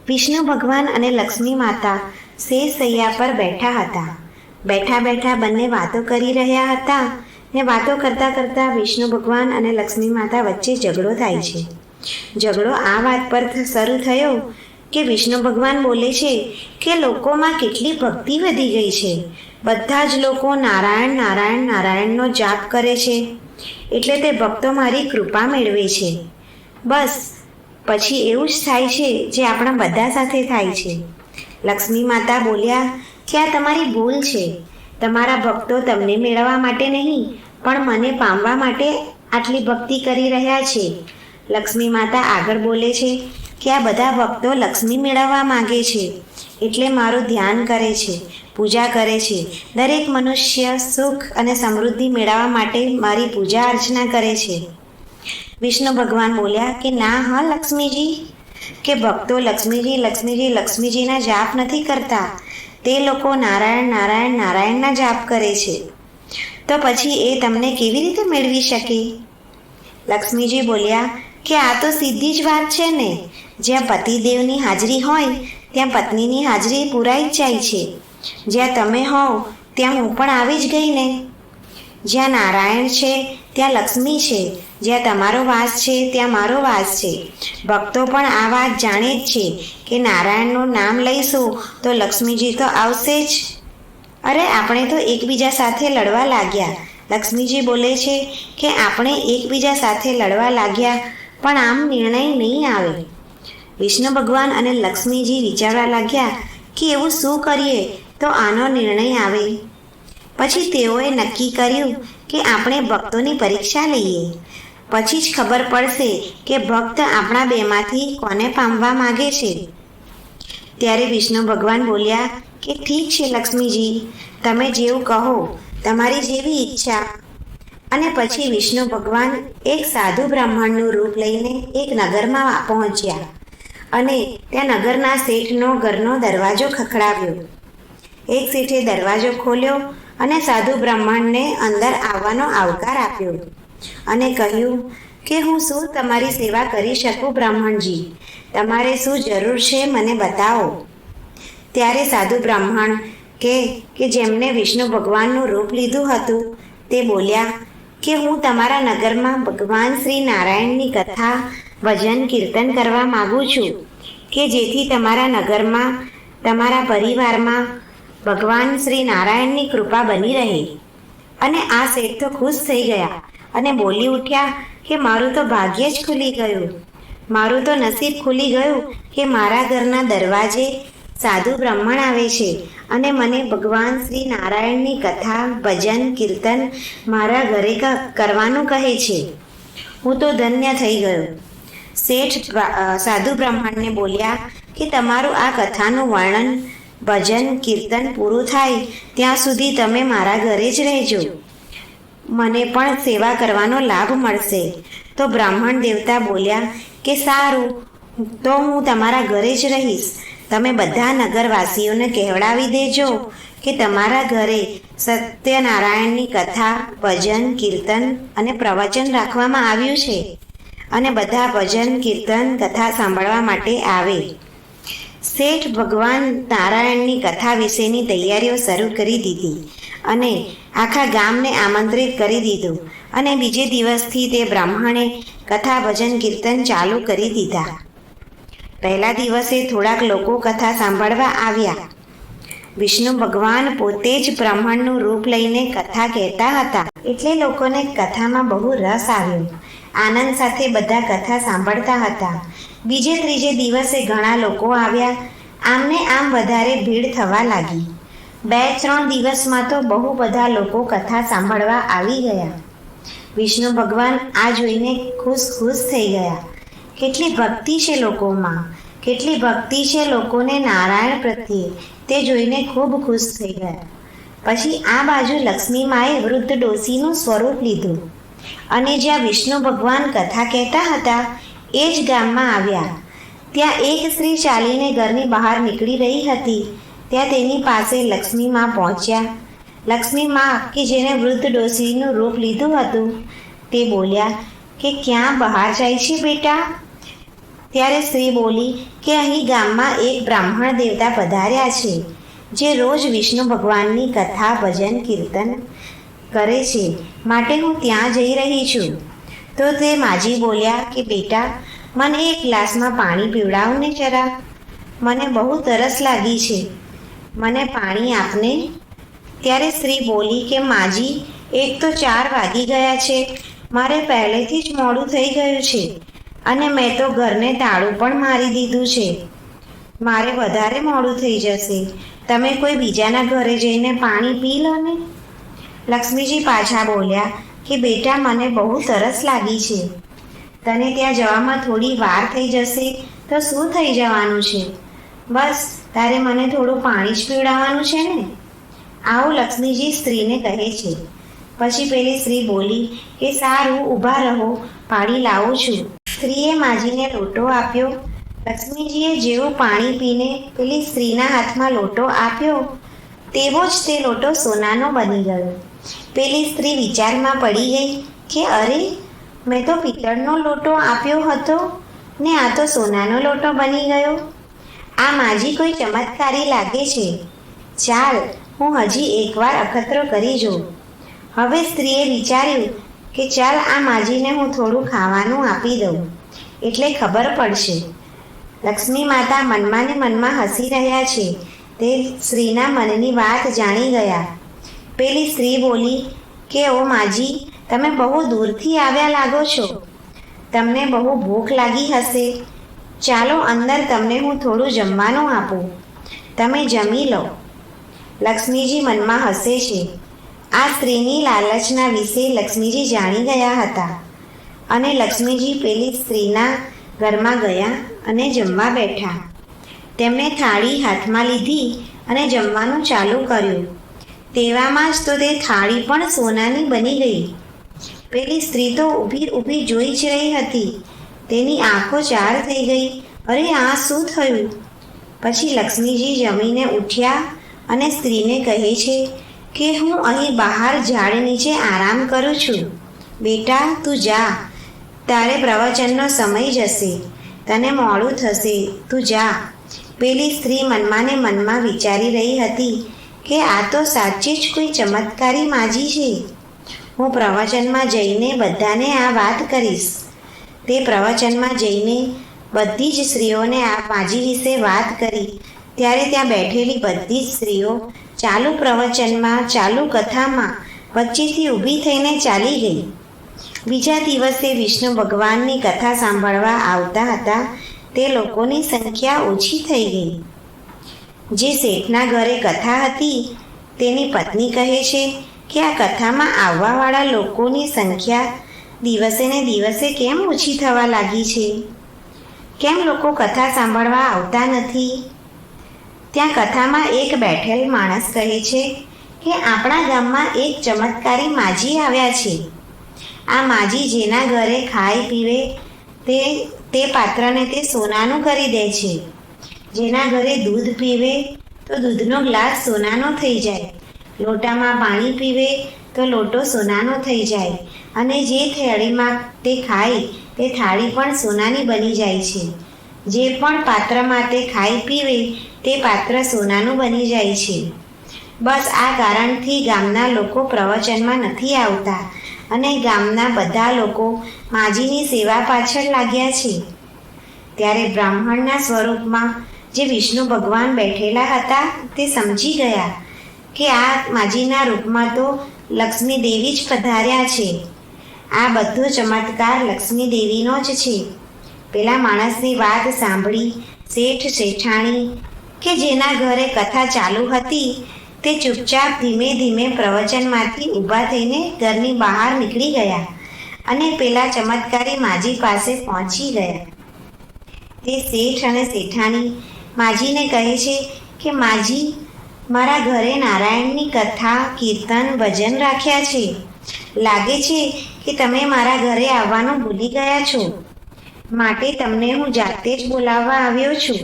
વિષ્ણુ ભગવાન અને લક્ષ્મી માતા શેષ શૈયા પર બેઠા હતા. બેઠા બેઠા બંને વાતો કરી રહ્યા હતા ને વાતો કરતાં કરતાં વિષ્ણુ ભગવાન અને લક્ષ્મી માતા વચ્ચે ઝઘડો થાય છે. ઝઘડો આ વાત પર શરૂ થયો કે વિષ્ણુ ભગવાન બોલે છે કે લોકોમાં કેટલી ભક્તિ વધી ગઈ છે. બધા જ લોકો નારાયણ નારાયણ નારાયણનો જાપ કરે છે, એટલે તે ભક્તો મારી કૃપા મેળવે છે. બસ પછી એવું જ થાય છે જે આપણા બધા સાથે થાય છે. લક્ષ્મી માતા બોલ્યા કે આ તમારી ભૂલ છે. તમારા ભક્તો તમને મેળવવા માટે નહીં પણ મને પામવા માટે આટલી ભક્તિ કરી રહ્યા છે. લક્ષ્મી માતા આગળ બોલે છે કે આ બધા ભક્તો લક્ષ્મી મેળવવા માંગે છે, એટલે મારું ધ્યાન કરે છે, પૂજા કરે છે. દરેક મનુષ્ય સુખ અને સમૃદ્ધિ મેળવવા માટે મારી પૂજા અર્ચના કરે છે. વિષ્ણુ ભગવાન બોલ્યા કે ના હા લક્ષ્મીજી, કે ભક્તો લક્ષ્મીજી લક્ષ્મીજી લક્ષ્મીજીના જાપ નથી કરતા, તે લોકો નારાયણ નારાયણ નારાયણના જાપ કરે છે. તો પછી એ તમને કેવી રીતે મેળવી શકે? લક્ષ્મીજી બોલ્યા કે આ તો સીધી જ વાત છે ને. જ્યાં પતિદેવની હાજરી હોય ત્યાં પત્નીની હાજરી પુરાઈ જ જાય છે. જ્યાં તમે હોવ ત્યાં હું પણ આવી જ ગઈ ને. જ્યાં નારાયણ છે ત્યાં લક્ષ્મી છે, જ્યાં તમારો વાસ છે ત્યાં મારો વાસ છે. ભક્તો પણ આ વાત જાણે જ છે કે નારાયણનું નામ લઈશું તો લક્ષ્મીજી તો આવશે જ. અરે આપણે તો એકબીજા સાથે લડવા લાગ્યા. લક્ષ્મીજી બોલે છે કે આપણે એકબીજા સાથે લડવા લાગ્યા પણ આમ નિર્ણય નહીં આવે. વિષ્ણુ ભગવાન અને લક્ષ્મીજી વિચારવા લાગ્યા કે એવું શું કરીએ તો આનો નિર્ણય આવે. પછી તેઓએ નક્કી કર્યું કે આપણે ભક્તોની પરીક્ષા લઈએ. પછી જ ખબર પડશે કે ભક્ત આપણા બેમાંથી કોને પામવા માગે છે. ત્યારે વિષ્ણુ ભગવાન બોલ્યા કે ઠીક છે લક્ષ્મીજી, તમે જેવું કહો, તમારી જેવી ઈચ્છા. અને પછી વિષ્ણુ ભગવાન એક સાધુ બ્રાહ્મણનું રૂપ લઈને એક નગરમાં પહોંચ્યા અને ત્યાં નગરના શેઠનો ઘરનો દરવાજો ખખડાવ્યો. એક શેઠે દરવાજો ખોલ્યો અને સાધુ બ્રાહ્મણને અંદર આવવાનો આવકાર આપ્યો અને કહ્યું કે હું શું તમારી સેવા કરી શકું બ્રાહ્મણજી? તમારે શું જરૂર છે મને બતાવો. ત્યારે સાધુ બ્રાહ્મણ કે જેમને વિષ્ણુ ભગવાનનું રૂપ લીધું હતું તે બોલ્યા કે હું તમારા નગરમાં ભગવાન શ્રી નારાયણની કથા ભજન કીર્તન કરવા માગું છું કે જેથી તમારા નગરમાં તમારા પરિવારમાં ભગવાન શ્રી નારાયણની કૃપા બની રહે. અને આ શેઠ તો ખુશ થઈ ગયા અને બોલી ઉઠ્યા કે મારું તો ભાગ્ય જ ખુલી ગયું, મારું તો નસીબ ખુલી ગયું કે મારા ઘરના દરવાજે સાધુ બ્રાહ્મણ આવે છે અને મને ભગવાન શ્રી નારાયણની કથા ભજન કીર્તન મારા ઘરે કરવાનું કહે છે. હું તો ધન્ય થઈ ગયો. શેઠ સાધુ બ્રાહ્મણને બોલ્યા કે તમારું આ કથાનું વર્ણન ભજન કીર્તન પૂરું થાય ત્યાં સુધી તમે મારા ઘરે જ રહેજો, મને પણ સેવા કરવાનો લાભ મળશે. તો બ્રાહ્મણ દેવતા બોલ્યા કે સારું, તો હું તમારા ઘરે જ રહીશ. તમે બધા નગરવાસીઓને કહેવડાવી દેજો કે તમારા ઘરે સત્યનારાયણની કથા ભજન કીર્તન અને પ્રવચન રાખવામાં આવ્યું છે અને બધા ભજન કીર્તન કથા સાંભળવા માટે આવે. શેઠ ભગવાન નારાયણની કથા વિશેની તૈયારીઓ શરૂ કરી દીધી અને આખા ગામને આમંત્રિત કરી દીધું અને બીજે દિવસથી તે બ્રાહ્મણે કથા ભજન કીર્તન ચાલુ કરી દીધા. પહેલા દિવસે થોડાક લોકો કથા સાંભળવા આવ્યા. વિષ્ણુ ભગવાન પોતે જ બ્રાહ્મણનું રૂપ લઈને કથા કહેતા હતા, એટલે લોકોને કથામાં બહુ રસ આવ્યો. આનંદ સાથે બધા કથા સાંભળતા હતા. બીજે ત્રીજે દિવસે ઘણા લોકો આવ્યા. આમને આમ વધારે ભીડ થવા લાગી. 2-3 દિવસમાં તો બહુ બધા લોકો કથા સાંભળવા આવી ગયા. વિષ્ણુ ભગવાન આ જોઈને ખુશ થઈ ગયા. કેટલી ભક્તિ છે લોકોમાં, કેટલી ભક્તિ છે લોકોને નારાયણ પ્રત્યે, તે જોઈને ખૂબ ખુશ થઈ ગયા. પછી આ બાજુ લક્ષ્મી માએ વૃદ્ધ ડોશીનું સ્વરૂપ લીધું અને જ્યાં વિષ્ણુ ભગવાન કથા કહેતા હતા એ જ ગામમાં આવ્યા. ત્યાં એક સ્ત્રી ચાલીને ઘરની બહાર નીકળી રહી હતી. ત્યાં તેની પાસે લક્ષ્મી મા પહોંચ્યા. લક્ષ્મી મા કે જેને વૃદ્ધ ડોશીનું રૂપ લીધું હતું તે બોલ્યા કે ક્યાં બહાર જાય છે બેટા? ત્યારે સ્ત્રી બોલી કે અહીં ગામમાં એક બ્રાહ્મણ દેવતા પધાર્યા છે, જે રોજ વિષ્ણુ ભગવાનની કથા ભજન કીર્તન કરે છે, માટે હું ત્યાં જઈ રહી છું. તો તે માજી બોલ્યા કે બેટા, મને એક ગ્લાસમાં પાણી પીવડાવ ને જરા, મને બહુ તરસ લાગી છે, મને પાણી આપને. ત્યારે સ્ત્રી બોલી કે માજી, એક તો 4 વાગી ગયા છે, મારે પહેલેથી જ મોડું થઈ ગયું છે અને મેં તો ઘરને તાળું પણ મારી દીધું છે, મારે વધારે મોડું થઈ જશે, તમે કોઈ બીજાના ઘરે જઈને પાણી પી લો ને. લક્ષ્મીજી પાછા બોલ્યા કે બેટા, મને બહુ તરસ લાગી છે, તને ત્યાં જવામાં થોડી વાર થઈ જશે તો શું થઈ જવાનું છે, બસ તારે મને થોડું પાણી જ પીવડાવવાનું છે ને. આવું લક્ષ્મીજી સ્ત્રીને કહે છે. પછી પેલી સ્ત્રી બોલી કે સારું, ઊભા રહો, પાણી લાવું છું. સ્ત્રીએ માજીને લોટો આપ્યો. લક્ષ્મીજીએ જેવું પાણી પીને પેલી સ્ત્રીના હાથમાં લોટો આપ્યો, તેવો જ તે લોટો સોનાનો બની ગયો. પેલી સ્ત્રી વિચારમાં પડી ગઈ કે અરે, મેં તો પિત્તળનો લોટો આપ્યો હતો ને આ તો સોનાનો લોટો બની ગયો. આ માજી કોઈ ચમત્કારી લાગે છે, ચાલ હું હજી એકવાર અખતરો કરી જોઉં. હવે સ્ત્રીએ વિચાર્યું કે ચાલ આ માજીને હું થોડું ખાવાનું આપી દઉં, એટલે ખબર પડશે. લક્ષ્મી માતા મનમાં ને મનમાં હસી રહ્યા છે તે સ્ત્રીના મનની વાત જાણી ગયા. પેલી સ્ત્રી બોલી કે ઓ માજી, તમે બહુ દૂરથી આવ્યા લાગો છો, તમને બહુ ભૂખ લાગી હશે, ચાલો અંદર તમને હું થોડું જમવાનું આપું, તમે જમી લો. લક્ષ્મીજી મનમાં હસે છે. આ સ્ત્રીની લાલચના વિશે લક્ષ્મીજી જાણી ગયા હતા અને લક્ષ્મીજી પેલી સ્ત્રીના ઘરમાં ગયા અને જમવા બેઠા. તેમણે થાળી હાથમાં લીધી અને જમવાનું ચાલુ કર્યું. તેવામાં જ તો તે થાળી પણ સોનાની બની ગઈ. પેલી સ્ત્રી તો ઊભી ઊભી જોઈ જ રહી હતી. તેની આંખો ચાર થઈ ગઈ. અરે, આ શું થયું? પછી લક્ષ્મીજી જમીને ઉઠ્યા અને સ્ત્રીને કહે છે કે હું અહીં બહાર ઝાડ નીચે આરામ કરું છું. બેટા, તું જા, તારે પ્રવચનનો સમય જશે, તને મોડું થશે, તું જા. પેલી સ્ત્રી મનમાં ને મનમાં વિચારી રહી હતી કે આ તો સાચે જ કોઈ ચમત્કારી માજી છે. હું પ્રવચનમાં જઈને બધાને આ વાત કરીશ. તે પ્રવચનમાં જઈને બધી જ સ્ત્રીઓને આ માજી વિશે વાત કરી. ત્યારે ત્યાં બેઠેલી બધી જ સ્ત્રીઓ ચાલુ પ્રવચનમાં, ચાલુ કથામાં વચ્ચેથી ઊભી થઈને ચાલી ગઈ. બીજા દિવસે વિષ્ણુ ભગવાનની કથા સાંભળવા આવતા હતા તે લોકોની સંખ્યા ઓછી થઈ ગઈ. જે શેઠના ઘરે કથા હતી તેની પત્ની કહે છે કે આ કથામાં આવવાવાળા લોકોની સંખ્યા દિવસે ને દિવસે કેમ ઓછી થવા લાગી છે? કેમ લોકો કથા સાંભળવા આવતા નથી? ત્યાં કથામાં એક બેઠેલ માણસ કહે છે કે આપણા ગામમાં એક ચમત્કારી માજી આવ્યા છે. આ માજી જેના ઘરે ખાઈ પીવે તે પાત્રને તે સોનાનું કરી દે છે. જેના ઘરે દૂધ પીવે તો દૂધનો ગ્લાસ સોનાનો થઈ જાય, લોટામાં પાણી પીવે તો લોટો સોનાનો થઈ જાય, અને જે થાળીમાં તે ખાય તે થાળી પણ સોનાની બની જાય છે. જે પણ પાત્રમાં તે ખાઈ પીવે તે પાત્ર સોનાનું બની જાય છે. બસ આ કારણથી ગામના લોકો પ્રવચનમાં નથી આવતા અને ગામના બધા લોકો માજીની સેવા પાછળ લાગ્યા છે. ત્યારે બ્રાહ્મણના સ્વરૂપમાં જે વિષ્ણુ ભગવાન બેઠેલા હતા તે સમજી ગયા કે આ માજીના રૂપમાં તો લક્ષ્મી દેવી જ પધાર્યા છે. આ બધો ચમત્કાર લક્ષ્મી દેવીનો જ છે. પેલા માણસની વાત સાંભળી શેઠ શેઠાણી કે જેના ઘરે કથા ચાલુ હતી તે ચૂપચાપ ધીમે ધીમે પ્રવચનમાંથી ઊભા થઈને ઘરની બહાર નીકળી ગયા અને પેલા ચમત્કારી માજી પાસે પહોંચી ગયા. તે શેઠ અને શેઠાણી માજીને કહે છે કે માજી, મારા ઘરે નારાયણની કથા, કીર્તન, ભજન રાખ્યા છે. લાગે છે કે તમે મારા ઘરે આવવાનું ભૂલી ગયા છો, માટે તમને હું જાતે જ બોલાવવા આવ્યો છું.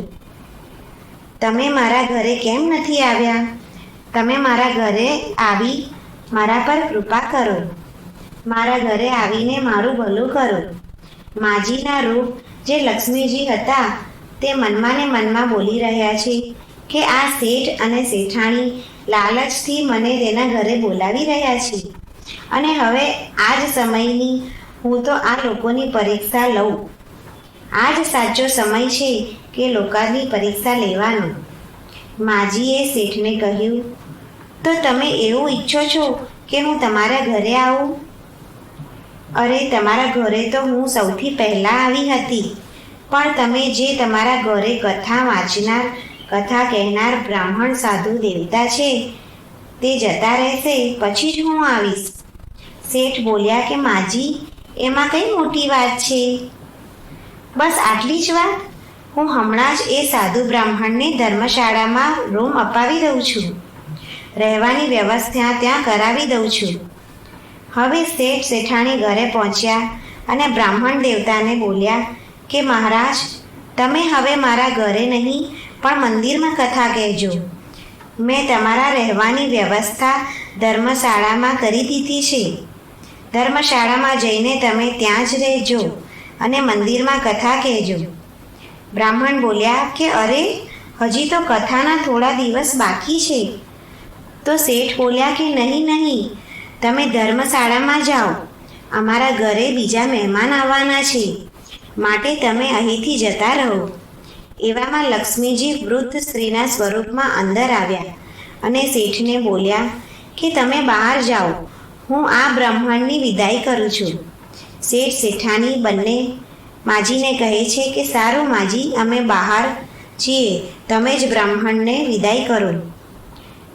તમે મારા ઘરે કેમ નથી આવ્યા? તમે મારા ઘરે આવી મારા પર કૃપા કરો, મારા ઘરે આવીને મારું ભલું કરો. માજીના રૂપ જે લક્ષ્મીજી હતા તે મનમાં ને મનમાં બોલી રહ્યા છે કે આ શેઠ અને શેઠાણી લાલચથી મને તેના ઘરે બોલાવી રહ્યા છે અને હવે આ જ સમયની હું તો આ લોકોની પરીક્ષા લઉં. આ જ સાચો સમય છે કે લોકોની પરીક્ષા લેવાનો. માજીએ શેઠને કહ્યું, તો તમે એવું ઈચ્છો છો કે હું તમારા ઘરે આવું? અરે, તમારા ઘરે તો હું સૌથી પહેલાં આવી હતી, પણ તમે જે તમારા ઘરે કથા વાંચનાર, કથા કહેનાર બ્રાહ્મણ સાધુ દેવતા છે તે જતા રહેશે પછી જ હું આવીશ. શેઠ બોલ્યા કે માજી, એમાં કઈ મોટી વાત છે? બસ આટલી જ વાત. હું હમણાં જ એ સાધુ બ્રાહ્મણને ધર્મશાળામાં રૂમ અપાવી દઉં છું. રહેવાની વ્યવસ્થા ત્યાં કરાવી દઉં છું. હવે શેઠ શેઠાણી ઘરે પહોંચ્યા અને બ્રાહ્મણ દેવતાને બોલ્યા કે મહારાજ, તમે હવે મારા ઘરે નહીં પણ મંદિરમાં કથા કહેજો. મેં તમારા રહેવાની વ્યવસ્થા ધર્મશાળામાં કરી દીધી છે. ધર્મશાળામાં જઈને તમે ત્યાં જ રહેજો અને મંદિરમાં કથા કહેજો. બ્રાહ્મણ બોલ્યા કે અરે, હજી તો કથાના થોડા દિવસ બાકી છે. તો શેઠ બોલ્યા કે નહીં, તમે ધર્મશાળામાં જાઓ. અમારા ઘરે બીજા મહેમાન આવવાના છે, માટે તમે અહીંથી જતા રહો. એવામાં લક્ષ્મીજી વૃદ્ધ સ્ત્રીના સ્વરૂપમાં અંદર આવ્યા અને શેઠને બોલ્યા કે તમે બહાર જાઓ, હું આ બ્રાહ્મણની વિદાય કરું છું. શેઠ શેઠાણી બંને માજીને કહે છે કે સારું માજી, અમે બહાર છીએ, તમે જ બ્રાહ્મણને વિદાય કરો.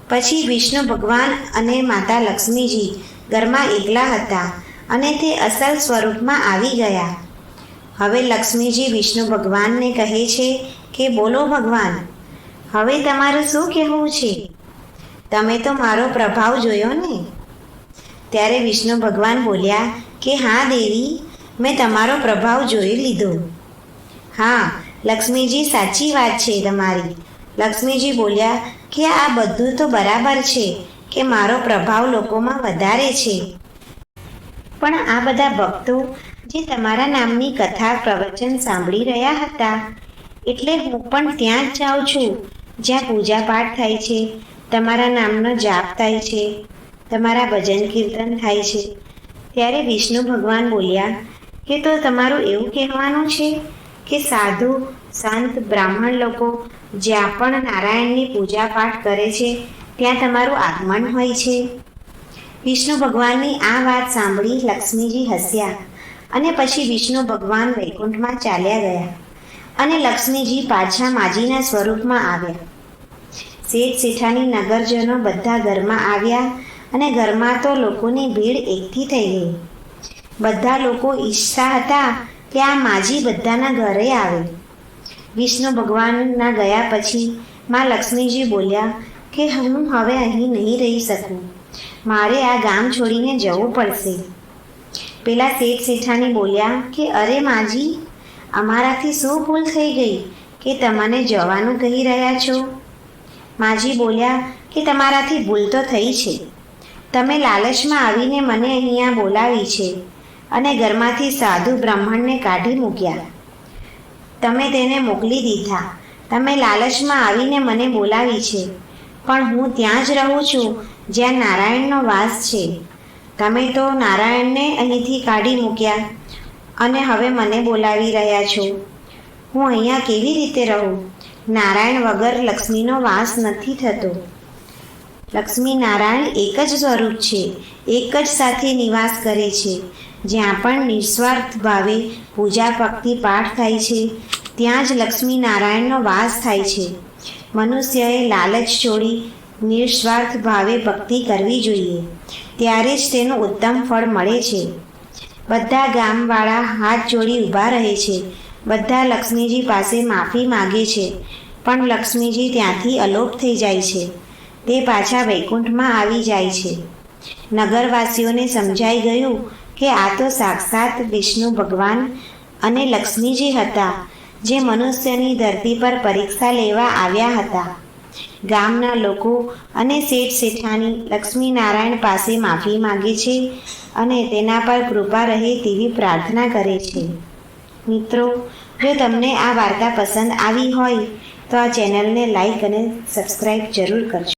પછી વિષ્ણુ ભગવાન અને માતા લક્ષ્મીજી ઘરમાં એકલા હતા અને તે અસલ સ્વરૂપમાં આવી ગયા. હવે લક્ષ્મીજી વિષ્ણુ ભગવાનને કહે છે કે બોલો ભગવાન, હવે તમારું શું કહેવું છે? તમે તો મારો પ્રભાવ જોયો ને? ત્યારે વિષ્ણુ ભગવાન બોલ્યા કે હા દેવી, મેં તમારો પ્રભાવ જોઈ લીધો. હા લક્ષ્મીજી, સાચી વાત છે તમારી. લક્ષ્મીજી બોલ્યા કે આ બધું તો બરાબર છે કે મારો પ્રભાવ લોકોમાં વધારે છે, પણ આ બધા ભક્તો જે તમારા નામની કથા પ્રવચન સાંભળી રહ્યા હતા, એટલે હું પણ ત્યાં જ જાઉં છું જ્યાં પૂજા પાઠ થાય છે, તમારા નામનો જાપ થાય છે, તમારા ભજન કીર્તન થાય છે. ત્યારે વિષ્ણુ ભગવાન બોલ્યા કે તો તમારું એવું કહેવાનું છે કે સાધુ સંત બ્રાહ્મણ લોકો જ્યાં પણ નારાયણની પૂજા પાઠ કરે છે ત્યાં તમારું આગમન હોય છે? વિષ્ણુ ભગવાનની આ વાત સાંભળી લક્ષ્મીજી હસ્યા અને પછી વિષ્ણુ ભગવાન વૈકુંઠમાં ચાલ્યા ગયા અને લક્ષ્મીજી પાછા માજીના સ્વરૂપમાં આવ્યા. શેઠ શેઠાણી નગરજનો બધા ઘરમાં આવ્યા અને ઘરમાં તો લોકોની ભીડ એકઠી થઈ ગઈ. બધા લોકો ઈચ્છતા હતા કે આ માજી બધાના ઘરે આવે. વિષ્ણુ ભગવાનના ગયા પછી માં લક્ષ્મીજી બોલ્યા કે હું હવે અહીં નહીં રહી શકું, મારે આ ગામ છોડીને જવું પડશે. પેલા શેઠ શેઠાણી બોલ્યા કે અરે માજી, અમારાથી શું ભૂલ થઈ ગઈ કે તમને જવાનું કહી રહ્યા છો? માજી બોલ્યા કે તમારાથી ભૂલ તો થઈ છે. તમે લાલચમાં આવીને મને અહીંયા બોલાવી છે અને ઘરમાંથી સાધુ બ્રાહ્મણને કાઢી મૂક્યા. તમે તેને મોકલી દીધા. તમે લાલચમાં આવીને મને બોલાવી છે, પણ હું ત્યાં જ રહું છું જ્યાં નારાયણનો વાસ છે. તમે તો નારાયણને અહીંથી કાઢી મૂક્યા અને હવે મને બોલાવી રહ્યા છો. હું અહીંયા કેવી રીતે રહું? નારાયણ વગર લક્ષ્મીનો વાસ નથી થતો. લક્ષ્મી નારાયણ એક જ સ્વરૂપ છે, એક જ સાથે નિવાસ કરે છે. જ્યાં પણ નિસ્વાર્થ ભાવે પૂજા ભક્તિ પાઠ થાય છે ત્યાં જ લક્ષ્મી નારાયણનો વાસ થાય છે. મનુષ્યએ લાલચ છોડી નિસ્વાર્થ ભાવે ભક્તિ કરવી જોઈએ, ત્યારે જ તેનું ઉત્તમ ફળ મળે છે. બધા ગામવાળા હાથ જોડી ઊભા રહે છે. બધા લક્ષ્મીજી પાસે માફી માગે છે, પણ લક્ષ્મીજી ત્યાંથી અલોપ થઈ જાય છે. તે પાછા વૈકુંઠમાં આવી જાય છે. નગરવાસીઓને સમજાઈ ગયું કે આ તો સાક્ષાત વિષ્ણુ ભગવાન અને લક્ષ્મીજી હતા, જે મનુષ્યની ધરતી પર પરીક્ષા લેવા આવ્યા હતા. ગામના લોકો અને શેઠ શેઠાણી લક્ષ્મીનારાયણ પાસે માફી માગે છે અને તેના પર કૃપા રહે તેવી પ્રાર્થના કરે છે. મિત્રો, જો તમને આ વાર્તા પસંદ આવી હોય તો આ ચેનલને લાઈક અને સબસ્ક્રાઈબ જરૂર કરજો.